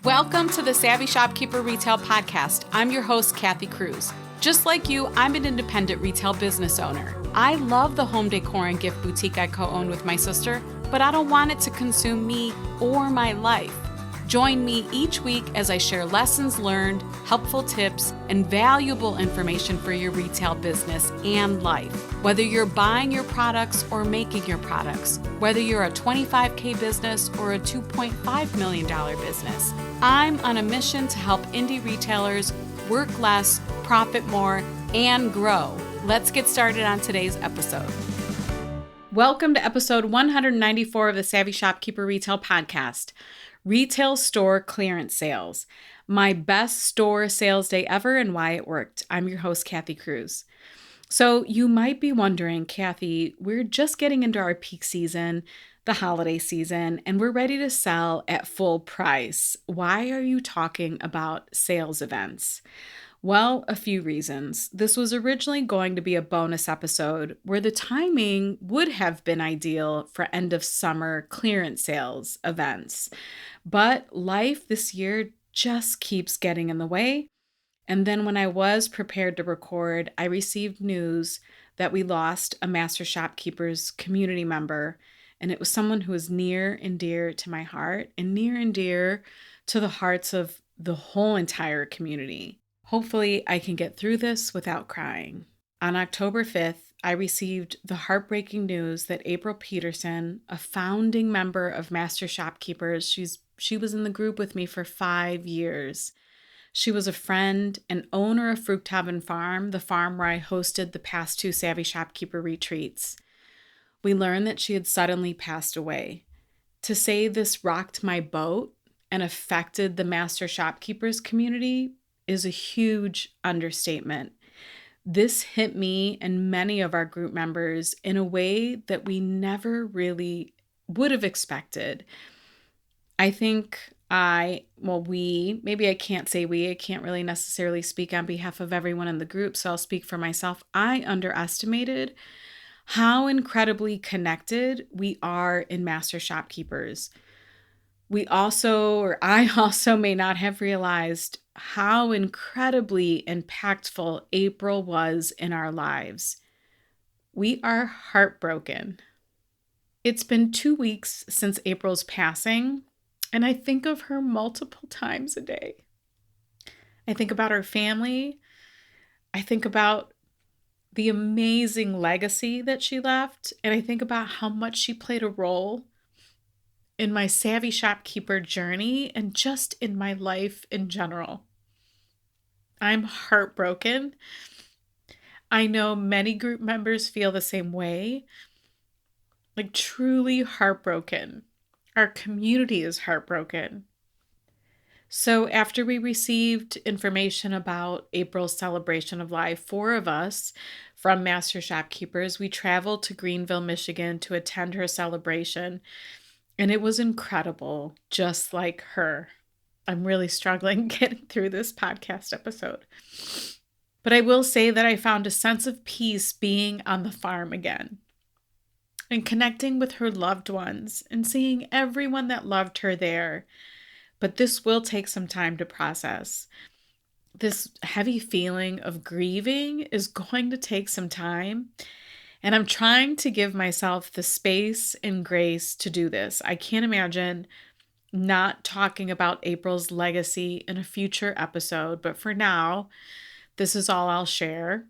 Welcome to the Savvy Shopkeeper Retail Podcast. I'm your host, Kathy Cruz. Just like you, I'm an independent retail business owner. I love the home decor and gift boutique I co-own with my sister, but I don't want it to consume me or my life. Join me each week as I share lessons learned, helpful tips, and valuable information for your retail business and life. Whether you're buying your products or making your products, whether you're a $25K business or a $2.5 million business, I'm on a mission to help indie retailers work less, profit more, and grow. Let's get started on today's episode. Welcome to episode 194 of the Savvy Shopkeeper Retail Podcast. Retail store clearance sales. My best store sales day ever and why it worked. I'm your host, Kathy Cruz. So you might be wondering, Kathy, we're just getting into our peak season, the holiday season, and we're ready to sell at full price. Why are you talking about sales events? Well, a few reasons. This was originally going to be a bonus episode where the timing would have been ideal for end of summer clearance sales events. But life this year just keeps getting in the way. And then when I was prepared to record, I received news that we lost a Master Shopkeepers community member. And it was someone who was near and dear to my heart and near and dear to the hearts of the whole entire community. Hopefully, I can get through this without crying. On October 5th, I received the heartbreaking news that April Peterson, a founding member of Master Shopkeepers, she was in the group with me for 5 years. She was a friend and owner of Fruchthaven Farm, the farm where I hosted the past 2 Savvy Shopkeeper retreats. We learned that she had suddenly passed away. To say this rocked my boat and affected the Master Shopkeepers community is a huge understatement. This hit me and many of our group members in a way that we never really would have expected. I think maybe I can't say we, I can't really necessarily speak on behalf of everyone in the group, so I'll speak for myself. I underestimated how incredibly connected we are in Master Shopkeepers. I also may not have realized how incredibly impactful April was in our lives. We are heartbroken. It's been 2 weeks since April's passing, and I think of her multiple times a day. I think about her family. I think about the amazing legacy that she left, and I think about how much she played a role in my Savvy Shopkeeper journey and just in my life in general. I'm heartbroken. I know many group members feel the same way, like truly heartbroken. Our community is heartbroken. So after we received information about April's celebration of life, 4 of us from Master Shopkeepers, we traveled to Greenville, Michigan to attend her celebration. And it was incredible, just like her. I'm really struggling getting through this podcast episode. But I will say that I found a sense of peace being on the farm again and connecting with her loved ones and seeing everyone that loved her there. But this will take some time to process. This heavy feeling of grieving is going to take some time. And I'm trying to give myself the space and grace to do this. I can't imagine not talking about April's legacy in a future episode, but for now, this is all I'll share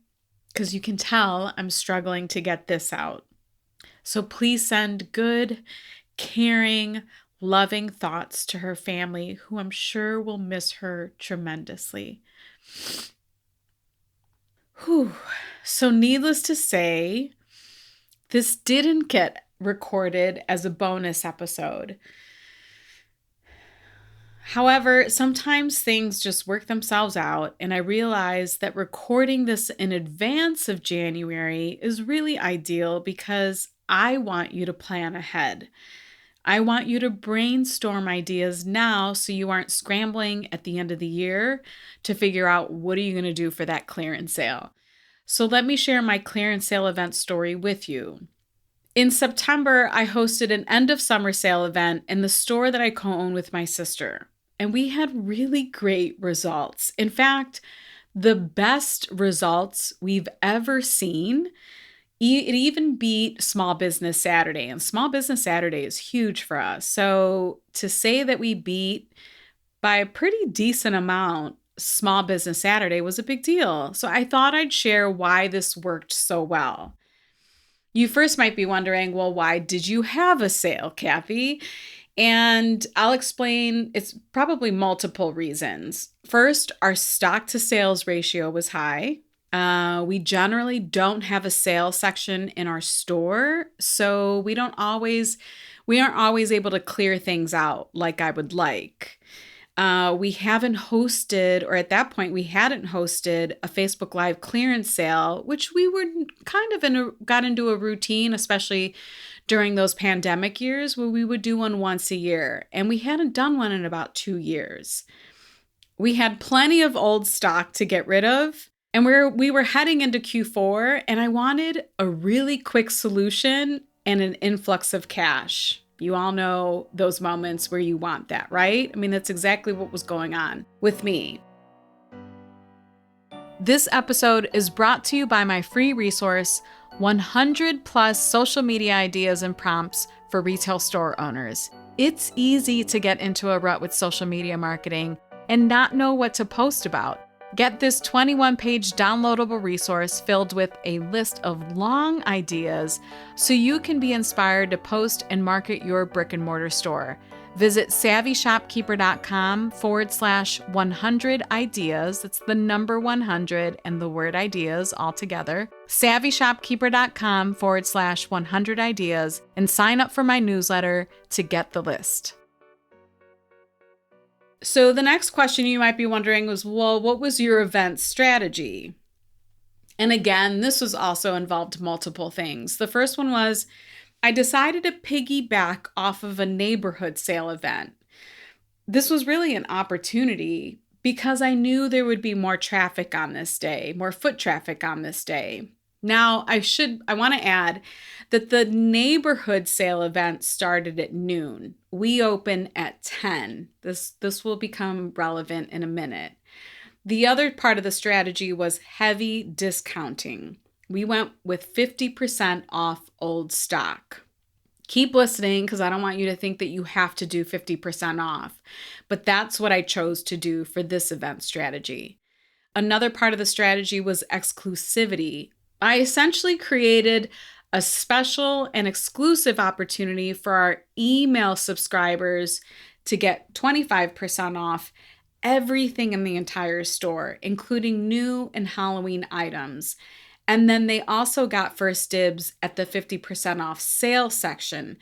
because you can tell I'm struggling to get this out. So please send good, caring, loving thoughts to her family, who I'm sure will miss her tremendously. So needless to say, this didn't get recorded as a bonus episode. However, sometimes things just work themselves out, and I realized that recording this in advance of January is really ideal because I want you to plan ahead. I want you to brainstorm ideas now so you aren't scrambling at the end of the year to figure out what are you going to do for that clearance sale. So let me share my clearance sale event story with you. In September, I hosted an end of summer sale event in the store that I co-own with my sister. and we had really great results. In fact, the best results we've ever seen. It even beat Small Business Saturday, and Small Business Saturday is huge for us. So to say that we beat by a pretty decent amount Small Business Saturday was a big deal. So I thought I'd share why this worked so well. You first might be wondering, well, why did you have a sale, Kathy? And I'll explain, it's probably multiple reasons. First, our stock to sales ratio was high. We generally don't have a sale section in our store, so we aren't always able to clear things out like I would like. We haven't hosted, or at that point, we hadn't hosted a Facebook Live clearance sale, which we were kind of got into a routine, especially during those pandemic years where we would do one once a year. And we hadn't done one in about 2 years. We had plenty of old stock to get rid of. And we were heading into Q4, and I wanted a really quick solution and an influx of cash. You all know those moments where you want that, right? I mean, that's exactly what was going on with me. This episode is brought to you by my free resource, 100 plus social media ideas and prompts for retail store owners. It's easy to get into a rut with social media marketing and not know what to post about. Get this 21-page downloadable resource filled with a list of long ideas so you can be inspired to post and market your brick and mortar store. Visit savvyshopkeeper.com/100 ideas. That's the number 100 and the word ideas all together. savvyshopkeeper.com/100 ideas and sign up for my newsletter to get the list. So the next question you might be wondering was, well, what was your event strategy? And again, this was also involved multiple things. The first one was I decided to piggyback off of a neighborhood sale event. This was really an opportunity because I knew there would be more traffic on this day, more foot traffic on this day. Now, I want to add that the neighborhood sale event started at noon. We open at 10. This will become relevant in a minute. The other part of the strategy was heavy discounting. We went with 50% off old stock. Keep listening because I don't want you to think that you have to do 50% off, but that's what I chose to do for this event strategy. Another part of the strategy was exclusivity. I essentially created a special and exclusive opportunity for our email subscribers to get 25% off everything in the entire store, including new and Halloween items. And then they also got first dibs at the 50% off sale section.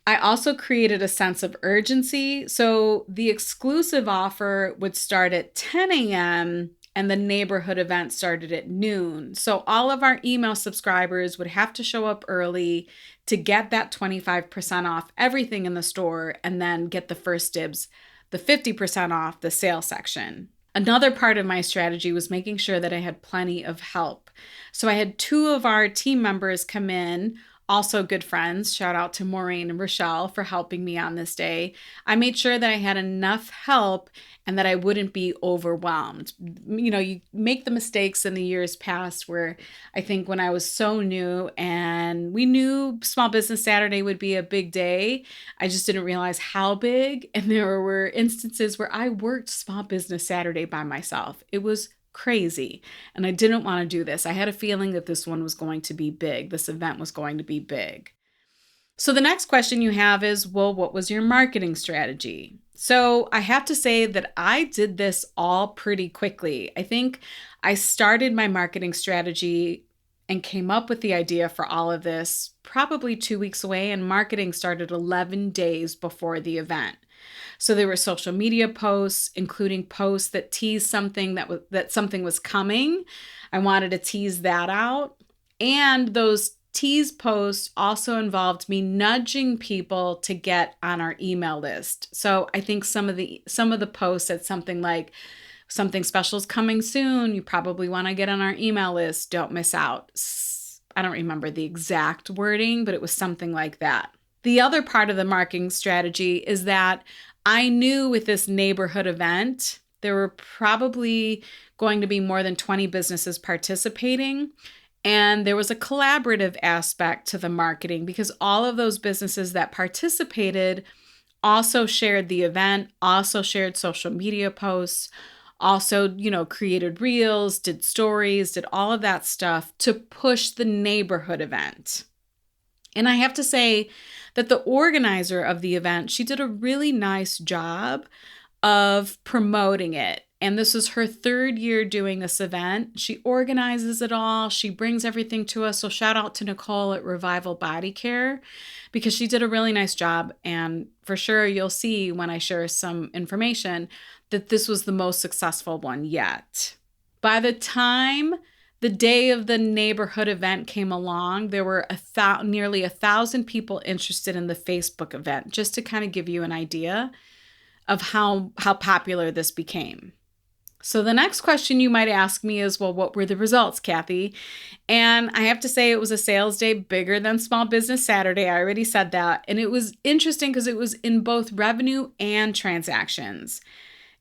I also created a sense of urgency. So the exclusive offer would start at 10 a.m. and the neighborhood event started at noon. So all of our email subscribers would have to show up early to get that 25% off everything in the store and then get the first dibs, the 50% off the sale section. Another part of my strategy was making sure that I had plenty of help. So I had 2 of our team members come in, also good friends. Shout out to Maureen and Rochelle for helping me on this day. I made sure that I had enough help and that I wouldn't be overwhelmed. You know, you make the mistakes in the years past where I think when I was so new and we knew Small Business Saturday would be a big day, I just didn't realize how big. And there were instances where I worked Small Business Saturday by myself. It was crazy. And I didn't want to do this. I had a feeling that this one was going to be big. This event was going to be big. So the next question you have is, well, what was your marketing strategy? So I have to say that I did this all pretty quickly. I think I started my marketing strategy and came up with the idea for all of this probably 2 weeks away, and marketing started 11 days before the event. So there were social media posts, including posts that teased something that something was coming. I wanted to tease that out. And those tease posts also involved me nudging people to get on our email list. So I think some of the posts said something like, something special is coming soon. You probably want to get on our email list. Don't miss out. I don't remember the exact wording, but it was something like that. The other part of the marketing strategy is that I knew with this neighborhood event, there were probably going to be more than 20 businesses participating. And there was a collaborative aspect to the marketing because all of those businesses that participated also shared the event, also shared social media posts, also, created reels, did stories, did all of that stuff to push the neighborhood event. And I have to say that the organizer of the event, she did a really nice job of promoting it. And this is her third year doing this event. She organizes it all. She brings everything to us. So shout out to Nicole at Revival Body Care because she did a really nice job. And for sure, you'll see when I share some information that this was the most successful one yet. By the time the day of the neighborhood event came along, there were nearly 1,000 people interested in the Facebook event, just to kind of give you an idea of how popular this became. So the next question you might ask me is, well, what were the results, Kathy? And I have to say it was a sales day bigger than Small Business Saturday. I already said that. And it was interesting because it was in both revenue and transactions.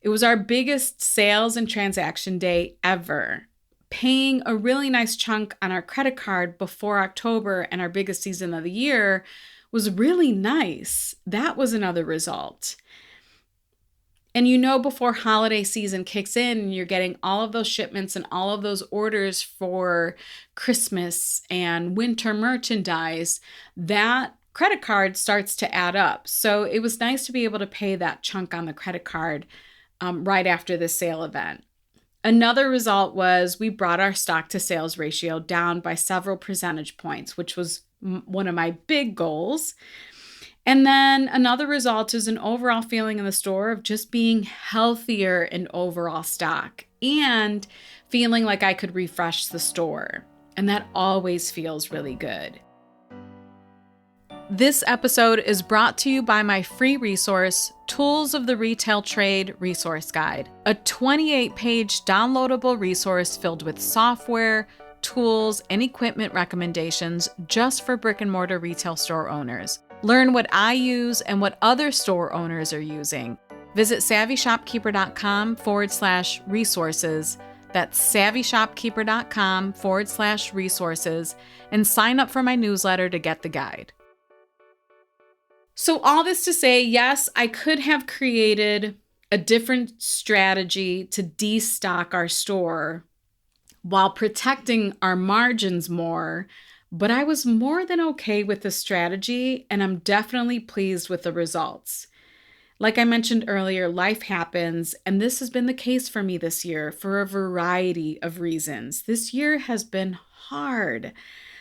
It was our biggest sales and transaction day ever. Paying a really nice chunk on our credit card before October and our biggest season of the year was really nice. That was another result. And before holiday season kicks in and you're getting all of those shipments and all of those orders for Christmas and winter merchandise, that credit card starts to add up. So it was nice to be able to pay that chunk on the credit card right after the sale event. Another result was we brought our stock to sales ratio down by several percentage points, which was one of my big goals. And then another result is an overall feeling in the store of just being healthier in overall stock and feeling like I could refresh the store. And that always feels really good. This episode is brought to you by my free resource, Tools of the Retail Trade Resource Guide, a 28-page downloadable resource filled with software, tools, and equipment recommendations just for brick and mortar retail store owners. Learn what I use and what other store owners are using. Visit savvyshopkeeper.com/resources. That's savvyshopkeeper.com/resources and sign up for my newsletter to get the guide. So all this to say, yes, I could have created a different strategy to destock our store while protecting our margins more, but I was more than okay with the strategy, and I'm definitely pleased with the results. Like I mentioned earlier, life happens, and this has been the case for me this year for a variety of reasons. This year has been hard.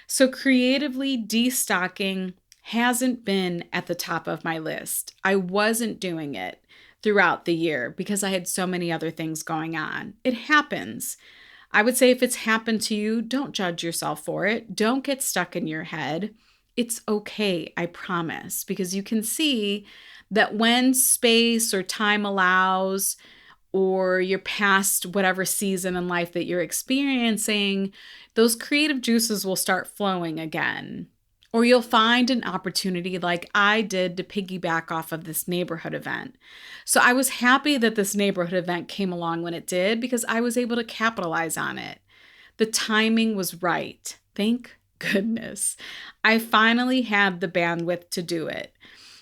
So creatively destocking hasn't been at the top of my list. I wasn't doing it throughout the year because I had so many other things going on. It happens. I would say if it's happened to you, don't judge yourself for it. Don't get stuck in your head. It's okay, I promise, because you can see that when space or time allows, or you're past whatever season in life that you're experiencing, those creative juices will start flowing again. Or you'll find an opportunity like I did to piggyback off of this neighborhood event. So I was happy that this neighborhood event came along when it did because I was able to capitalize on it. The timing was right. Thank goodness. I finally had the bandwidth to do it.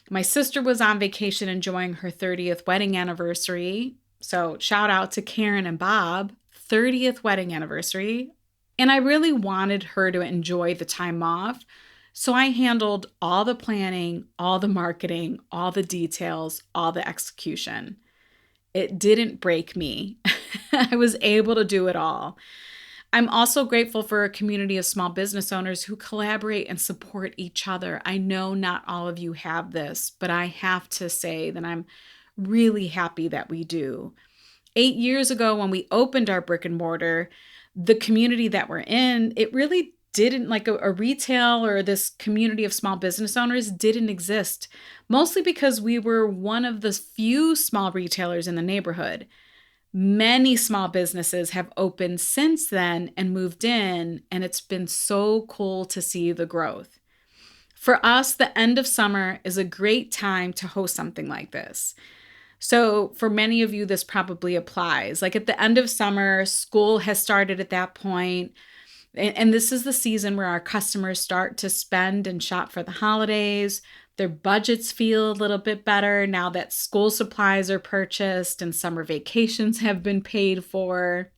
My sister was on vacation enjoying her 30th wedding anniversary. So shout out to Karen and Bob, 30th wedding anniversary. And I really wanted her to enjoy the time off. So I handled all the planning, all the marketing, all the details, all the execution. It didn't break me. I was able to do it all. I'm also grateful for a community of small business owners who collaborate and support each other. I know not all of you have this, but I have to say that I'm really happy that we do. 8 years ago, when we opened our brick and mortar, the community that we're in, it really didn't, like a retail or this community of small business owners didn't exist, mostly because we were one of the few small retailers in the neighborhood. Many small businesses have opened since then and moved in, and it's been so cool to see the growth. For us, the end of summer is a great time to host something like this. So for many of you, this probably applies. Like at the end of summer, school has started at that point. And this is the season where our customers start to spend and shop for the holidays. Their budgets feel a little bit better now that school supplies are purchased and summer vacations have been paid for.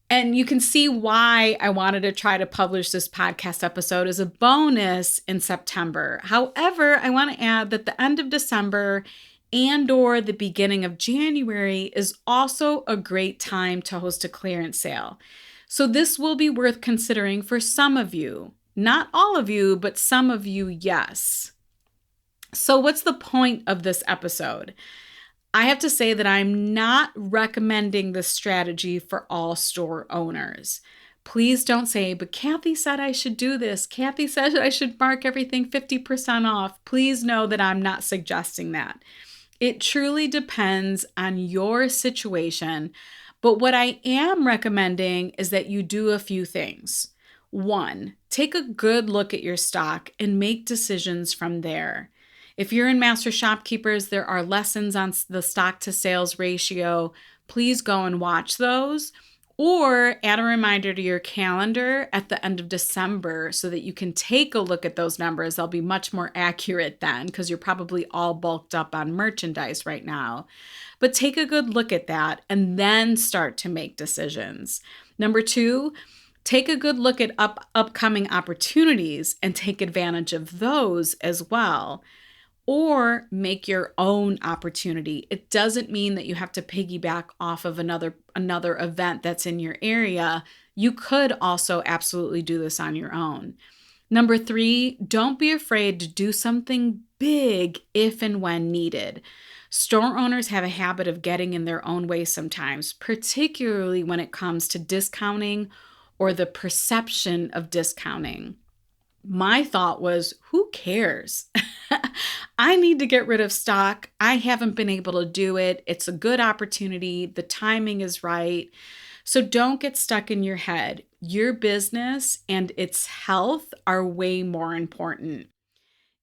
And you can see why I wanted to try to publish this podcast episode as a bonus in September. However, I want to add that the end of December and or the beginning of January is also a great time to host a clearance sale. So this will be worth considering for some of you. Not all of you, but some of you, yes. So what's the point of this episode? I have to say that I'm not recommending this strategy for all store owners. Please don't say, but Kathy said I should do this. Kathy said I should mark everything 50% off. Please know that I'm not suggesting that. It truly depends on your situation. But what I am recommending is that you do a few things. 1, take a good look at your stock and make decisions from there. If you're in Master Shopkeepers, there are lessons on the stock to sales ratio. Please go and watch those, or add a reminder to your calendar at the end of December so that you can take a look at those numbers. They'll be much more accurate then because you're probably all bulked up on merchandise right now. But take a good look at that and then start to make decisions. Number 2, take a good look at upcoming opportunities and take advantage of those as well. Or make your own opportunity. It doesn't mean that you have to piggyback off of another event that's in your area. You could also absolutely do this on your own. Number 3, don't be afraid to do something big if and when needed. Store owners have a habit of getting in their own way sometimes, particularly when it comes to discounting or the perception of discounting. My thought was, who cares? I need to get rid of stock. I haven't been able to do it. It's a good opportunity. The timing is right. So don't get stuck in your head. Your business and its health are way more important.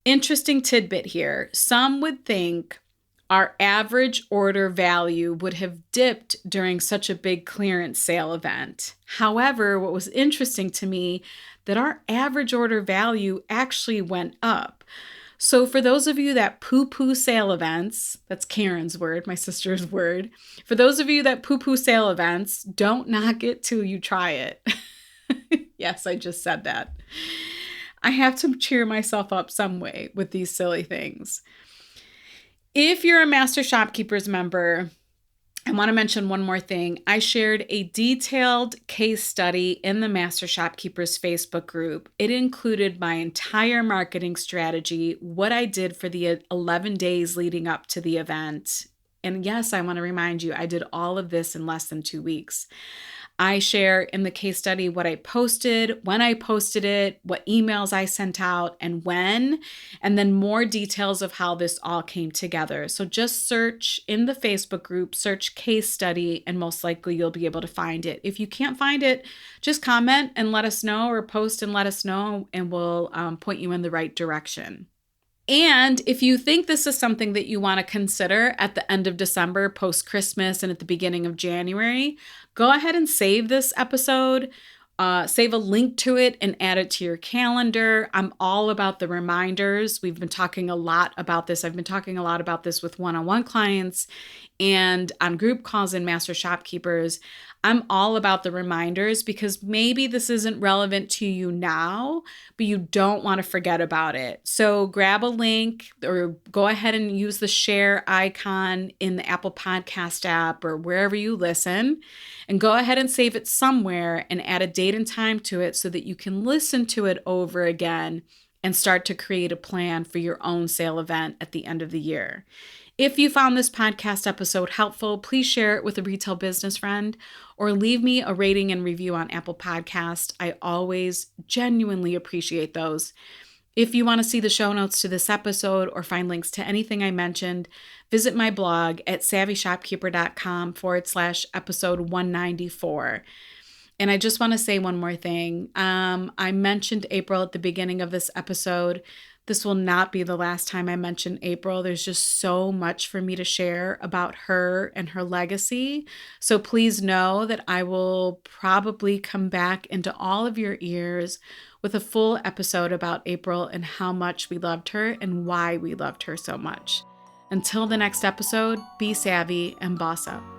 Interesting tidbit here. Some would think our average order value would have dipped during such a big clearance sale event. However, what was interesting to me, that our average order value actually went up. So for those of you that poo-poo sale events, that's Karen's word, my sister's word. For those of you that poo-poo sale events, don't knock it till you try it. Yes, I just said that. I have to cheer myself up some way with these silly things. If you're a Master Shopkeepers member, I want to mention one more thing. I shared a detailed case study in the Master Shopkeepers Facebook group. It included my entire marketing strategy, what I did for the 11 days leading up to the event. And yes, I want to remind you, I did all of this in less than 2 weeks. I share in the case study what I posted, when I posted it, what emails I sent out, and when, and then more details of how this all came together. So just search in the Facebook group, search case study, and most likely you'll be able to find it. If you can't find it, just comment and let us know, or post and let us know, and we'll point you in the right direction. And if you think this is something that you want to consider at the end of December, post-Christmas, and at the beginning of January, go ahead and save this episode, save a link to it, and add it to your calendar. I'm all about the reminders. We've been talking a lot about this. I've been talking a lot about this with one-on-one clients and on group calls in Master Shopkeepers. I'm all about the reminders because maybe this isn't relevant to you now, but you don't want to forget about it. So grab a link or go ahead and use the share icon in the Apple Podcast app or wherever you listen, and go ahead and save it somewhere and add a date and time to it so that you can listen to it over again and start to create a plan for your own sale event at the end of the year. If you found this podcast episode helpful, please share it with a retail business friend or leave me a rating and review on Apple Podcast. I always genuinely appreciate those. If you want to see the show notes to this episode or find links to anything I mentioned, visit my blog at savvyshopkeeper.com/episode 194. And I just want to say one more thing. I mentioned April at the beginning of this episode. This will not be the last time I mention April. There's just so much for me to share about her and her legacy. So please know that I will probably come back into all of your ears with a full episode about April and how much we loved her and why we loved her so much. Until the next episode, be savvy and boss up.